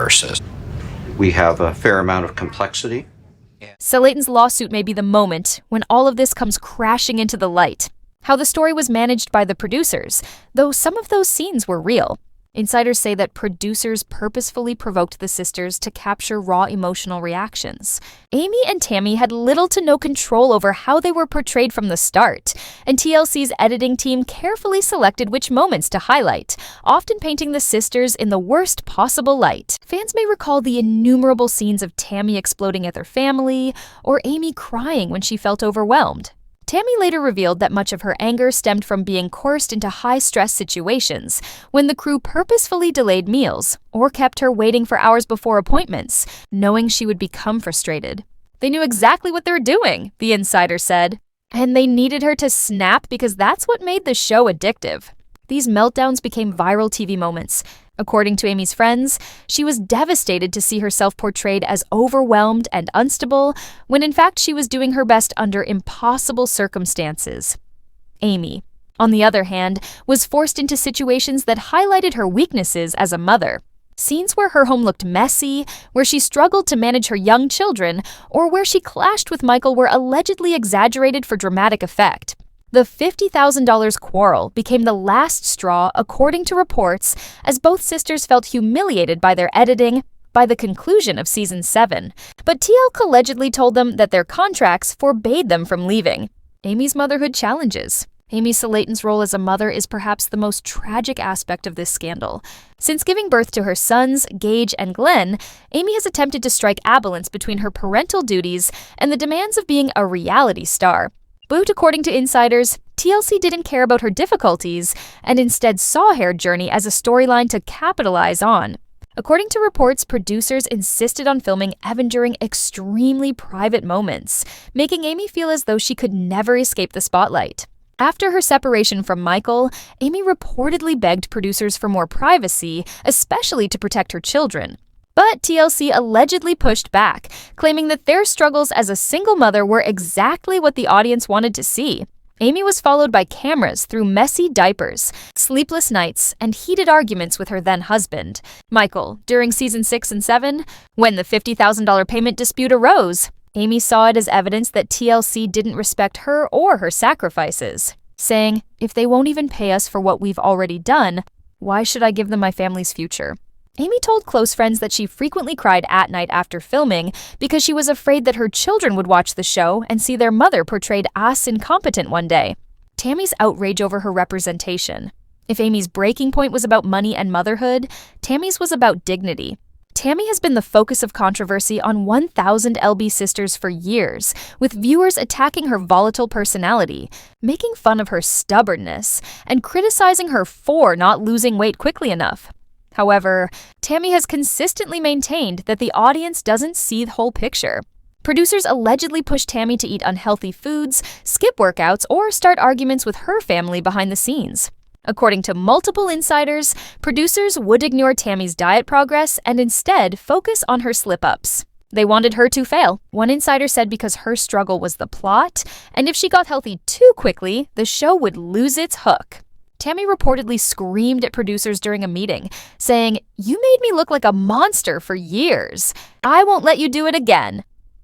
versus. We have a fair amount of complexity. Slaton's lawsuit may be the moment when all of this comes crashing into the light. How the story was managed by the producers, though some of those scenes were real. Insiders say that producers purposefully provoked the sisters to capture raw emotional reactions. Amy and Tammy had little to no control over how they were portrayed from the start, and TLC's editing team carefully selected which moments to highlight, often painting the sisters in the worst possible light. Fans may recall the innumerable scenes of Tammy exploding at their family, or Amy crying when she felt overwhelmed. Tammy later revealed that much of her anger stemmed from being coerced into high-stress situations when the crew purposefully delayed meals or kept her waiting for hours before appointments, knowing she would become frustrated. They knew exactly what they were doing, the insider said, and they needed her to snap because that's what made the show addictive. These meltdowns became viral TV moments. According to Amy's friends, she was devastated to see herself portrayed as overwhelmed and unstable, when in fact she was doing her best under impossible circumstances. Amy, on the other hand, was forced into situations that highlighted her weaknesses as a mother. Scenes where her home looked messy, where she struggled to manage her young children, or where she clashed with Michael were allegedly exaggerated for dramatic effect. The $50,000 quarrel became the last straw, according to reports, as both sisters felt humiliated by their editing by the conclusion of Season 7. But TL allegedly told them that their contracts forbade them from leaving. Amy's motherhood challenges. Amy Slaton's role as a mother is perhaps the most tragic aspect of this scandal. Since giving birth to her sons, Gage and Glenn, Amy has attempted to strike a balance between her parental duties and the demands of being a reality star. But according to insiders, TLC didn't care about her difficulties and instead saw her journey as a storyline to capitalize on. According to reports, producers insisted on filming even during extremely private moments, making Amy feel as though she could never escape the spotlight. After her separation from Michael, Amy reportedly begged producers for more privacy, especially to protect her children. But TLC allegedly pushed back, claiming that their struggles as a single mother were exactly what the audience wanted to see. Amy was followed by cameras through messy diapers, sleepless nights, and heated arguments with her then-husband, Michael, during Season 6 and 7. When the $50,000 payment dispute arose, Amy saw it as evidence that TLC didn't respect her or her sacrifices, saying, "If they won't even pay us for what we've already done, why should I give them my family's future?" Amy told close friends that she frequently cried at night after filming because she was afraid that her children would watch the show and see their mother portrayed as incompetent one day. Tammy's outrage over her representation. If Amy's breaking point was about money and motherhood, Tammy's was about dignity. Tammy has been the focus of controversy on 1000 LB Sisters for years, with viewers attacking her volatile personality, making fun of her stubbornness, and criticizing her for not losing weight quickly enough. However, Tammy has consistently maintained that the audience doesn't see the whole picture. Producers allegedly pushed Tammy to eat unhealthy foods, skip workouts, or start arguments with her family behind the scenes. According to multiple insiders, producers would ignore Tammy's diet progress and instead focus on her slip-ups. They wanted her to fail. One insider said because her struggle was the plot, and if she got healthy too quickly, the show would lose its hook. Tammy reportedly screamed at producers during a meeting, saying, "You made me look like a monster for years. I won't let you do it again."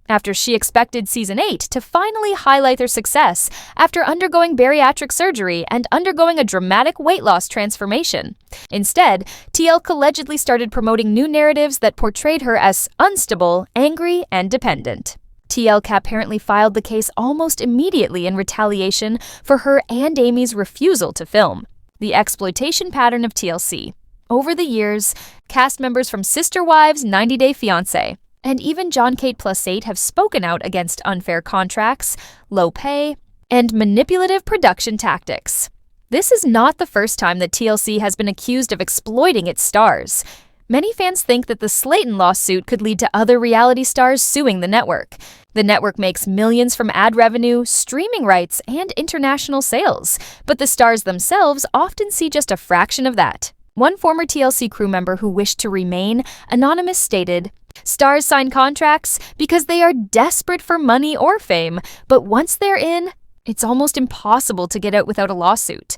After she expected Season 8 to finally highlight their success after undergoing bariatric surgery and undergoing a dramatic weight loss transformation. Instead, TL allegedly started promoting new narratives that portrayed her as unstable, angry, and dependent. TL apparently filed the case almost immediately in retaliation for her and Amy's refusal to film. The exploitation pattern of TLC. Over the years, cast members from Sister Wives, 90 Day Fiancé, and even John Kate +8 have spoken out against unfair contracts, low pay, and manipulative production tactics. This is not the first time that TLC has been accused of exploiting its stars. Many fans think that the Slaton lawsuit could lead to other reality stars suing the network. The network makes millions from ad revenue, streaming rights, and international sales, but the stars themselves often see just a fraction of that. One former TLC crew member who wished to remain anonymous stated, "Stars sign contracts because they are desperate for money or fame, but once they're in, it's almost impossible to get out without a lawsuit.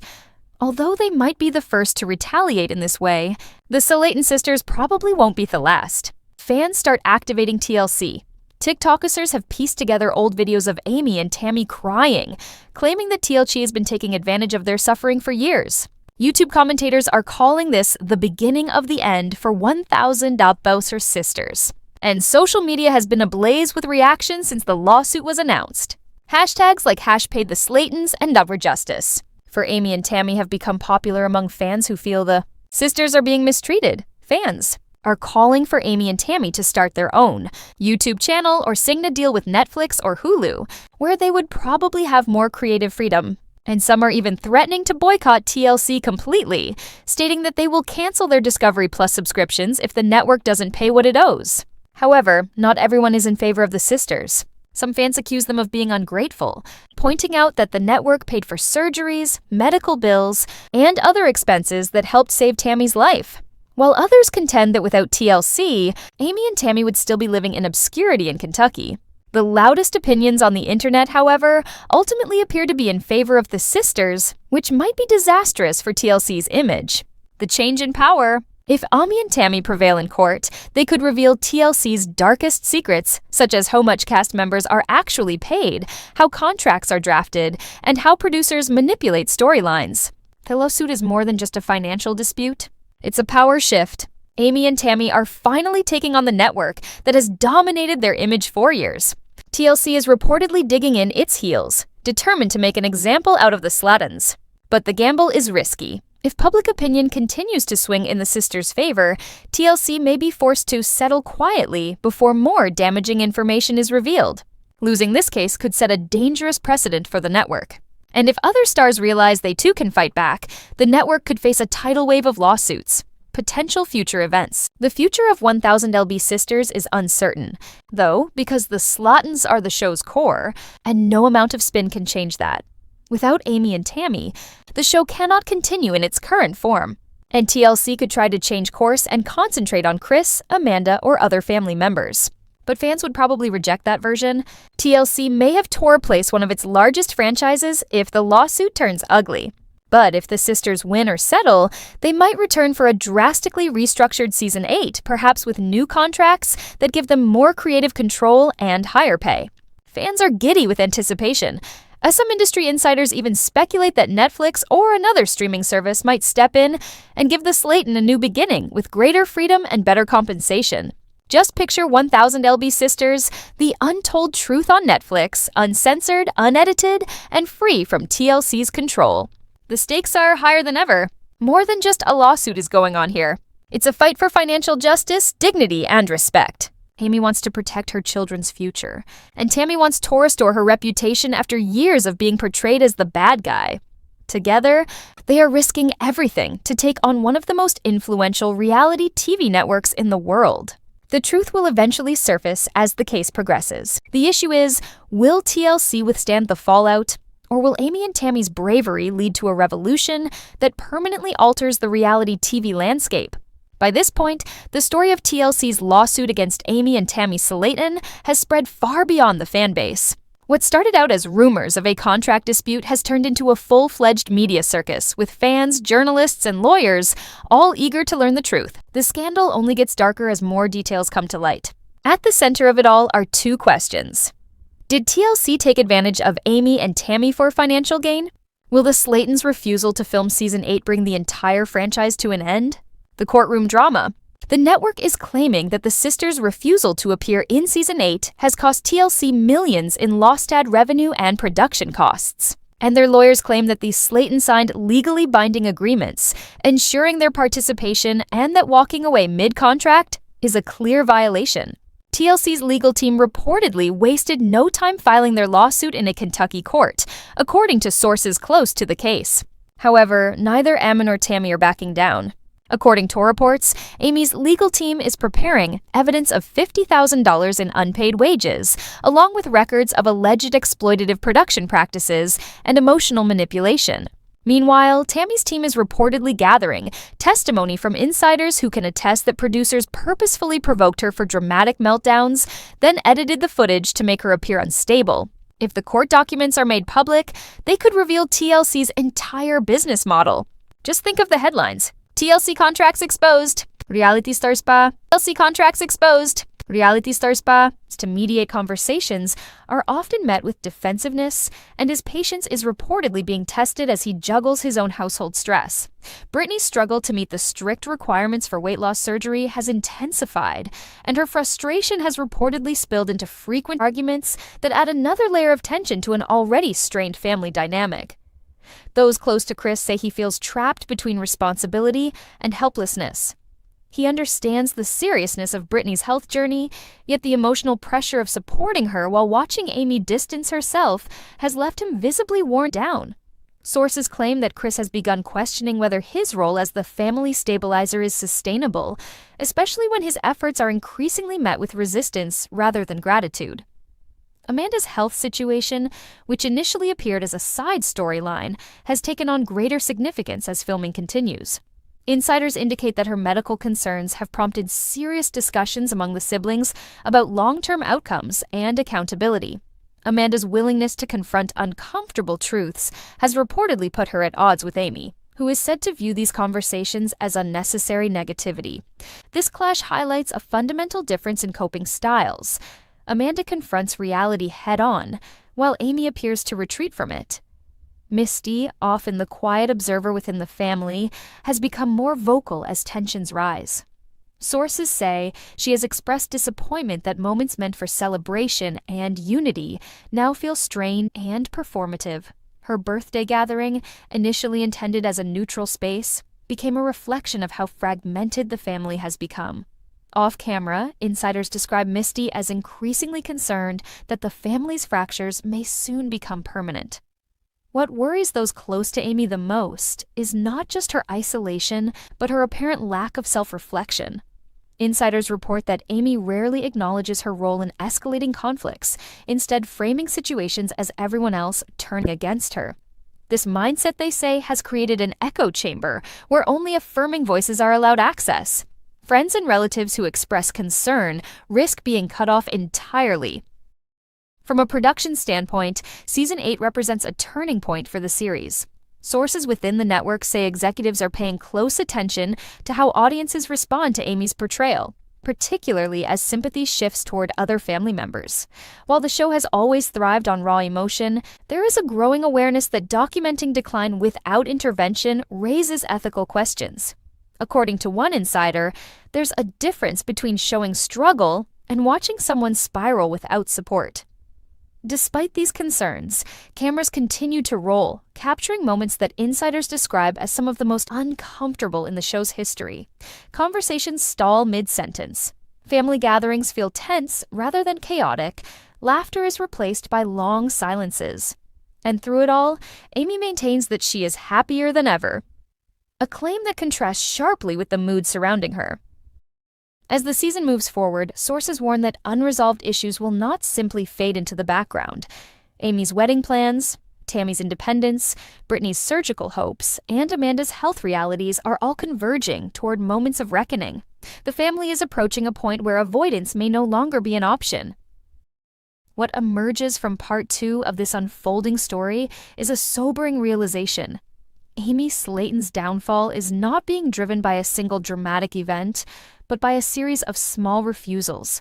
Although they might be the first to retaliate in this way, the Slaton sisters probably won't be the last. Fans start activating TLC. TikTokers have pieced together old videos of Amy and Tammy crying, claiming that TLC has been taking advantage of their suffering for years. YouTube commentators are calling this the beginning of the end for 1,000 Bowser sisters. And social media has been ablaze with reactions since the lawsuit was announced. Hashtags like #PaidTheSlatons and #UpForJustice for Amy and Tammy have become popular among fans who feel the sisters are being mistreated. Fans are calling for Amy and Tammy to start their own YouTube channel or sign a deal with Netflix or Hulu, where they would probably have more creative freedom. And some are even threatening to boycott TLC completely, stating that they will cancel their Discovery Plus subscriptions if the network doesn't pay what it owes. However, not everyone is in favor of the sisters. Some fans accuse them of being ungrateful, pointing out that the network paid for surgeries, medical bills, and other expenses that helped save Tammy's life. While others contend that without TLC, Amy and Tammy would still be living in obscurity in Kentucky. The loudest opinions on the internet, however, ultimately appear to be in favor of the sisters, which might be disastrous for TLC's image. The change in power. If Amy and Tammy prevail in court, they could reveal TLC's darkest secrets, such as how much cast members are actually paid, how contracts are drafted, and how producers manipulate storylines. The lawsuit is more than just a financial dispute. It's a power shift. Amy and Tammy are finally taking on the network that has dominated their image for years. TLC is reportedly digging in its heels, determined to make an example out of the Slatons. But the gamble is risky. If public opinion continues to swing in the sisters' favor, TLC may be forced to settle quietly before more damaging information is revealed. Losing this case could set a dangerous precedent for the network. And if other stars realize they too can fight back, the network could face a tidal wave of lawsuits. Potential future events. The future of 1000 LB Sisters is uncertain, though, because the Slatons are the show's core, and no amount of spin can change that. Without Amy and Tammy, the show cannot continue in its current form, and TLC could try to change course and concentrate on Chris, Amanda, or other family members. But fans would probably reject that version. TLC may have to replace one of its largest franchises if the lawsuit turns ugly. But if the sisters win or settle, they might return for a drastically restructured Season 8, perhaps with new contracts that give them more creative control and higher pay. Fans are giddy with anticipation, as some industry insiders even speculate that Netflix or another streaming service might step in and give the Slaton a new beginning with greater freedom and better compensation. Just picture 1000 LB Sisters, the untold truth on Netflix, uncensored, unedited, and free from TLC's control. The stakes are higher than ever. More than just a lawsuit is going on here. It's a fight for financial justice, dignity, and respect. Amy wants to protect her children's future, and Tammy wants to restore her reputation after years of being portrayed as the bad guy. Together, they are risking everything to take on one of the most influential reality TV networks in the world. The truth will eventually surface as the case progresses. The issue is, will TLC withstand the fallout? Or will Amy and Tammy's bravery lead to a revolution that permanently alters the reality TV landscape? By this point, the story of TLC's lawsuit against Amy and Tammy Slaton has spread far beyond the fan base. What started out as rumors of a contract dispute has turned into a full-fledged media circus, with fans, journalists, and lawyers all eager to learn the truth. The scandal only gets darker as more details come to light. At the center of it all are two questions. Did TLC take advantage of Amy and Tammy for financial gain? Will the Slatons' refusal to film Season 8 bring the entire franchise to an end? The courtroom drama. The network is claiming that the sisters' refusal to appear in Season 8 has cost TLC millions in lost ad revenue and production costs. And their lawyers claim that the Slaton signed legally binding agreements, ensuring their participation and that walking away mid-contract is a clear violation. TLC's legal team reportedly wasted no time filing their lawsuit in a Kentucky court, according to sources close to the case. However, neither Amy nor Tammy are backing down. According to reports, Amy's legal team is preparing evidence of $50,000 in unpaid wages, along with records of alleged exploitative production practices and emotional manipulation. Meanwhile, Tammy's team is reportedly gathering testimony from insiders who can attest that producers purposefully provoked her for dramatic meltdowns, then edited the footage to make her appear unstable. If the court documents are made public, they could reveal TLC's entire business model. Just think of the headlines. TLC contracts exposed. Reality stars pa. TLC contracts exposed. Reality stars pa. To mediate conversations are often met with defensiveness, and his patience is reportedly being tested as he juggles his own household stress. Britney's struggle to meet the strict requirements for weight loss surgery has intensified, and her frustration has reportedly spilled into frequent arguments that add another layer of tension to an already strained family dynamic. Those close to Kris say he feels trapped between responsibility and helplessness. He understands the seriousness of Britney's health journey, yet the emotional pressure of supporting her while watching Amy distance herself has left him visibly worn down. Sources claim that Kris has begun questioning whether his role as the family stabilizer is sustainable, especially when his efforts are increasingly met with resistance rather than gratitude. Amanda's health situation, which initially appeared as a side storyline, has taken on greater significance as filming continues. Insiders indicate that her medical concerns have prompted serious discussions among the siblings about long-term outcomes and accountability. Amanda's willingness to confront uncomfortable truths has reportedly put her at odds with Amy, who is said to view these conversations as unnecessary negativity. This clash highlights a fundamental difference in coping styles. Amanda confronts reality head-on, while Amy appears to retreat from it. Misty, often the quiet observer within the family, has become more vocal as tensions rise. Sources say she has expressed disappointment that moments meant for celebration and unity now feel strained and performative. Her birthday gathering, initially intended as a neutral space, became a reflection of how fragmented the family has become. Off-camera, insiders describe Misty as increasingly concerned that the family's fractures may soon become permanent. What worries those close to Amy the most is not just her isolation, but her apparent lack of self-reflection. Insiders report that Amy rarely acknowledges her role in escalating conflicts, instead framing situations as everyone else turning against her. This mindset, they say, has created an echo chamber where only affirming voices are allowed access. Friends and relatives who express concern risk being cut off entirely. From a production standpoint, Season 8 represents a turning point for the series. Sources within the network say executives are paying close attention to how audiences respond to Amy's portrayal, particularly as sympathy shifts toward other family members. While the show has always thrived on raw emotion, there is a growing awareness that documenting decline without intervention raises ethical questions. According to one insider, there's a difference between showing struggle and watching someone spiral without support. Despite these concerns, cameras continue to roll, capturing moments that insiders describe as some of the most uncomfortable in the show's history. Conversations stall mid-sentence. Family gatherings feel tense rather than chaotic. Laughter is replaced by long silences. And through it all, Amy maintains that she is happier than ever, a claim that contrasts sharply with the mood surrounding her. As the season moves forward, sources warn that unresolved issues will not simply fade into the background. Amy's wedding plans, Tammy's independence, Britney's surgical hopes, and Amanda's health realities are all converging toward moments of reckoning. The family is approaching a point where avoidance may no longer be an option. What emerges from part 2 of this unfolding story is a sobering realization. Amy Slaton's downfall is not being driven by a single dramatic event, but by a series of small refusals.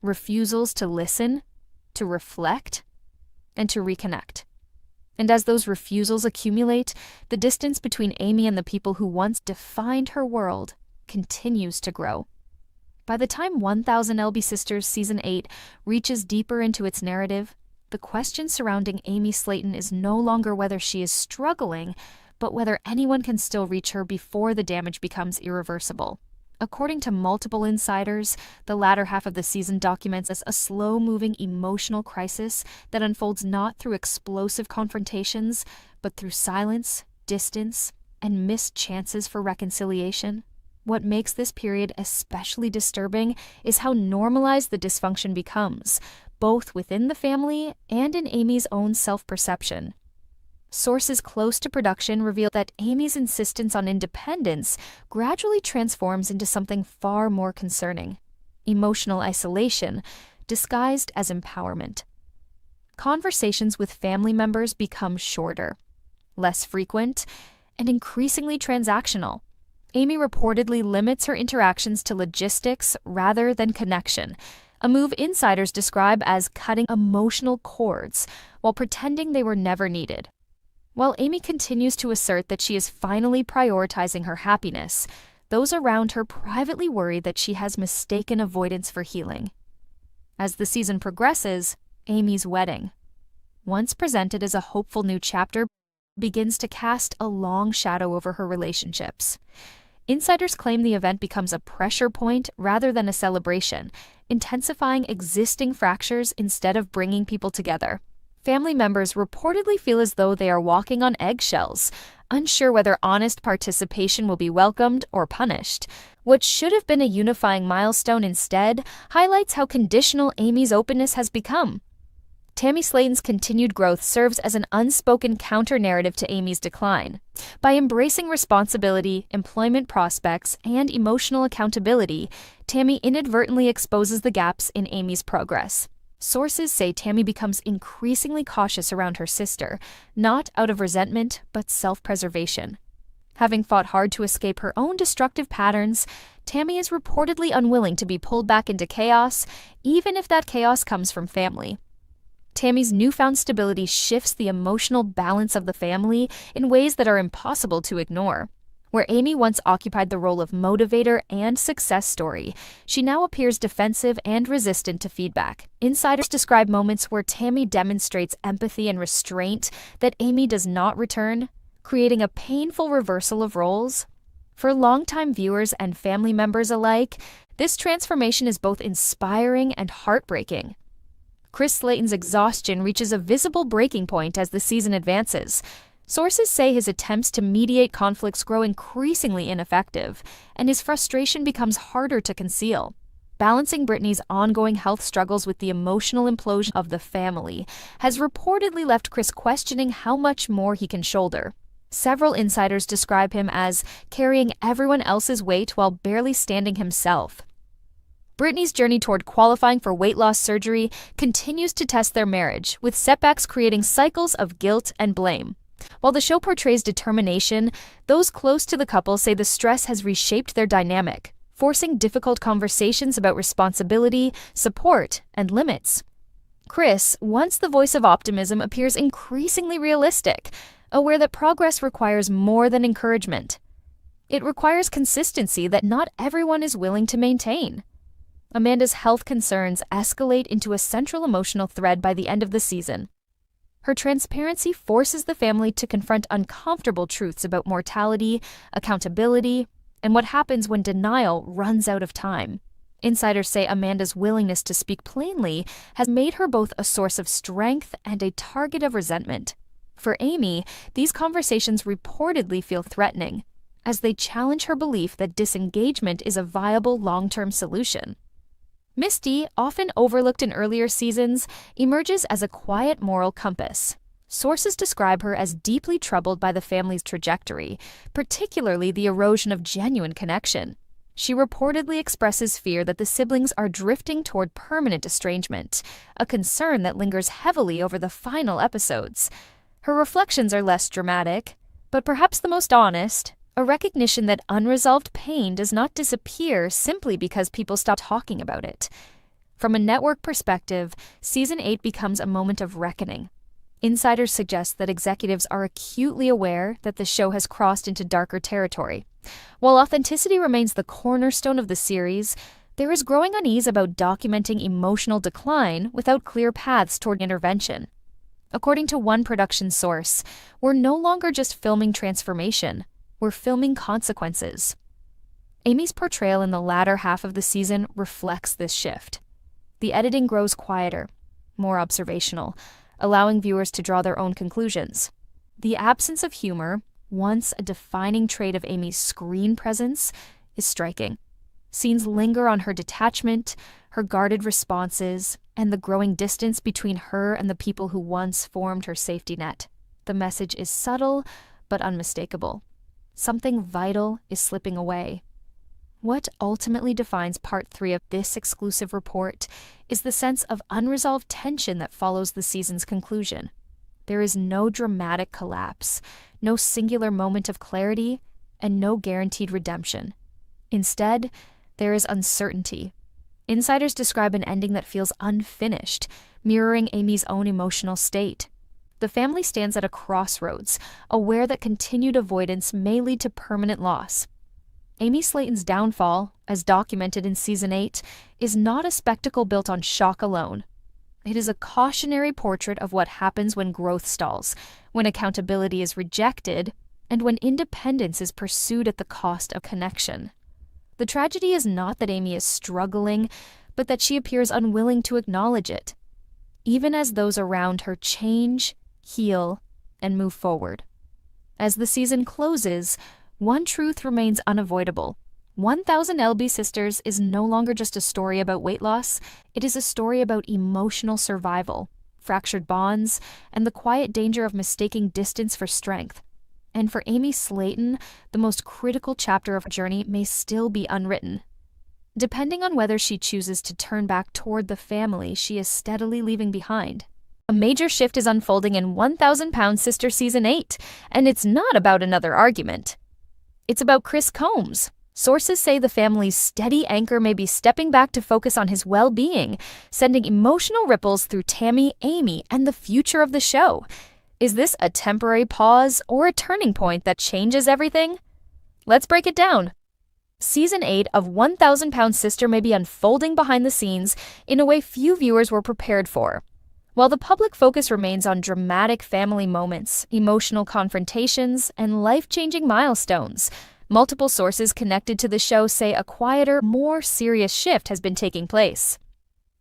Refusals to listen, to reflect, and to reconnect. And as those refusals accumulate, the distance between Amy and the people who once defined her world continues to grow. By the time 1000 LB Sisters Season 8 reaches deeper into its narrative, the question surrounding Amy Slaton is no longer whether she is struggling, but whether anyone can still reach her before the damage becomes irreversible. According to multiple insiders, the latter half of the season documents as a slow-moving emotional crisis that unfolds not through explosive confrontations, but through silence, distance, and missed chances for reconciliation. What makes this period especially disturbing is how normalized the dysfunction becomes, both within the family and in Amy's own self-perception. Sources close to production reveal that Amy's insistence on independence gradually transforms into something far more concerning: emotional isolation disguised as empowerment. conversations with family members become shorter, less frequent, and increasingly transactional. Amy reportedly limits her interactions to logistics rather than connection, a move insiders describe as cutting emotional cords while pretending they were never needed. While Amy continues to assert that she is finally prioritizing her happiness, those around her privately worry that she has mistaken avoidance for healing. As the season progresses, Amy's wedding, once presented as a hopeful new chapter, begins to cast a long shadow over her relationships. Insiders claim the event becomes a pressure point rather than a celebration, intensifying existing fractures instead of bringing people together. Family members reportedly feel as though they are walking on eggshells, unsure whether honest participation will be welcomed or punished. What should have been a unifying milestone instead highlights how conditional Amy's openness has become. Tammy Slaton's continued growth serves as an unspoken counter-narrative to Amy's decline. By embracing responsibility, employment prospects, and emotional accountability, Tammy inadvertently exposes the gaps in Amy's progress. Sources say Tammy becomes increasingly cautious around her sister, not out of resentment, but self-preservation. Having fought hard to escape her own destructive patterns, Tammy is reportedly unwilling to be pulled back into chaos, even if that chaos comes from family. Tammy's newfound stability shifts the emotional balance of the family in ways that are impossible to ignore. Where Amy once occupied the role of motivator and success story, she now appears defensive and resistant to feedback. Insiders describe moments where Tammy demonstrates empathy and restraint that Amy does not return, creating a painful reversal of roles. For longtime viewers and family members alike, this transformation is both inspiring and heartbreaking. Chris Slaton's exhaustion reaches a visible breaking point as the season advances. Sources say his attempts to mediate conflicts grow increasingly ineffective, and his frustration becomes harder to conceal. Balancing Brittany's ongoing health struggles with the emotional implosion of the family has reportedly left Chris questioning how much more he can shoulder. Several insiders describe him as carrying everyone else's weight while barely standing himself. Brittany's journey toward qualifying for weight loss surgery continues to test their marriage, with setbacks creating cycles of guilt and blame. While the show portrays determination, those close to the couple say the stress has reshaped their dynamic, forcing difficult conversations about responsibility, support, and limits. Chris, once the voice of optimism, appears increasingly realistic, aware that progress requires more than encouragement. It requires consistency that not everyone is willing to maintain. Amanda's health concerns escalate into a central emotional thread by the end of the season. Her transparency forces the family to confront uncomfortable truths about mortality, accountability, and what happens when denial runs out of time. Insiders say Amanda's willingness to speak plainly has made her both a source of strength and a target of resentment. For Amy, these conversations reportedly feel threatening, as they challenge her belief that disengagement is a viable long-term solution. Misty, often overlooked in earlier seasons, emerges as a quiet moral compass. Sources describe her as deeply troubled by the family's trajectory, particularly the erosion of genuine connection. She reportedly expresses fear that the siblings are drifting toward permanent estrangement, a concern that lingers heavily over the final episodes. Her reflections are less dramatic, but perhaps the most honest, a recognition that unresolved pain does not disappear simply because people stop talking about it. From a network perspective, Season 8 becomes a moment of reckoning. Insiders suggest that executives are acutely aware that the show has crossed into darker territory. While authenticity remains the cornerstone of the series, there is growing unease about documenting emotional decline without clear paths toward intervention. According to one production source, we're no longer just filming transformation, we're filming consequences. Amy's portrayal in the latter half of the season reflects this shift. The editing grows quieter, more observational, allowing viewers to draw their own conclusions. The absence of humor, once a defining trait of Amy's screen presence, is striking. Scenes linger on her detachment, her guarded responses, and the growing distance between her and the people who once formed her safety net. The message is subtle, but unmistakable. Something vital is slipping away. What ultimately defines part 3 of this exclusive report is the sense of unresolved tension that follows the season's conclusion. There is no dramatic collapse, no singular moment of clarity, and no guaranteed redemption. Instead, there is uncertainty. Insiders describe an ending that feels unfinished, mirroring Amy's own emotional state. The family stands at a crossroads, aware that continued avoidance may lead to permanent loss. Amy Slaton's downfall, as documented in Season 8, is not a spectacle built on shock alone. It is a cautionary portrait of what happens when growth stalls, when accountability is rejected, and when independence is pursued at the cost of connection. The tragedy is not that Amy is struggling, but that she appears unwilling to acknowledge it, even as those around her change, heal, and move forward. As the season closes, one truth remains unavoidable. 1000 LB Sisters is no longer just a story about weight loss, it is a story about emotional survival, fractured bonds, and the quiet danger of mistaking distance for strength. And for Amy Slaton, the most critical chapter of her journey may still be unwritten. Depending on whether she chooses to turn back toward the family she is steadily leaving behind. A major shift is unfolding in 1000 Pound Sister Season 8, and it's not about another argument. It's about Chris Combs. Sources say the family's steady anchor may be stepping back to focus on his well-being, sending emotional ripples through Tammy, Amy, and the future of the show. Is this a temporary pause or a turning point that changes everything? Let's break it down. Season 8 of 1000 Pound Sister may be unfolding behind the scenes in a way few viewers were prepared for. While the public focus remains on dramatic family moments, emotional confrontations, and life-changing milestones, multiple sources connected to the show say a quieter, more serious shift has been taking place.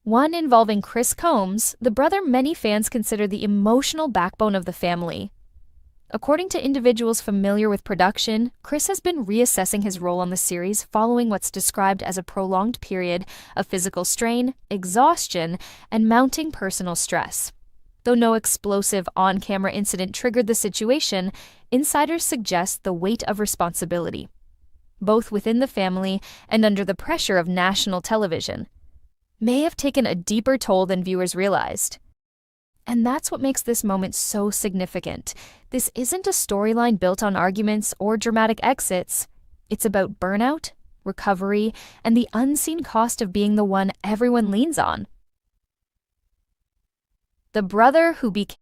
One involving Chris Combs, the brother many fans consider the emotional backbone of the family. According to individuals familiar with production, Chris has been reassessing his role on the series following what's described as a prolonged period of physical strain, exhaustion, and mounting personal stress. Though no explosive on-camera incident triggered the situation, insiders suggest the weight of responsibility, both within the family and under the pressure of national television, may have taken a deeper toll than viewers realized. And that's what makes this moment so significant. This isn't a storyline built on arguments or dramatic exits. It's about burnout, recovery, and the unseen cost of being the one everyone leans on. The brother who became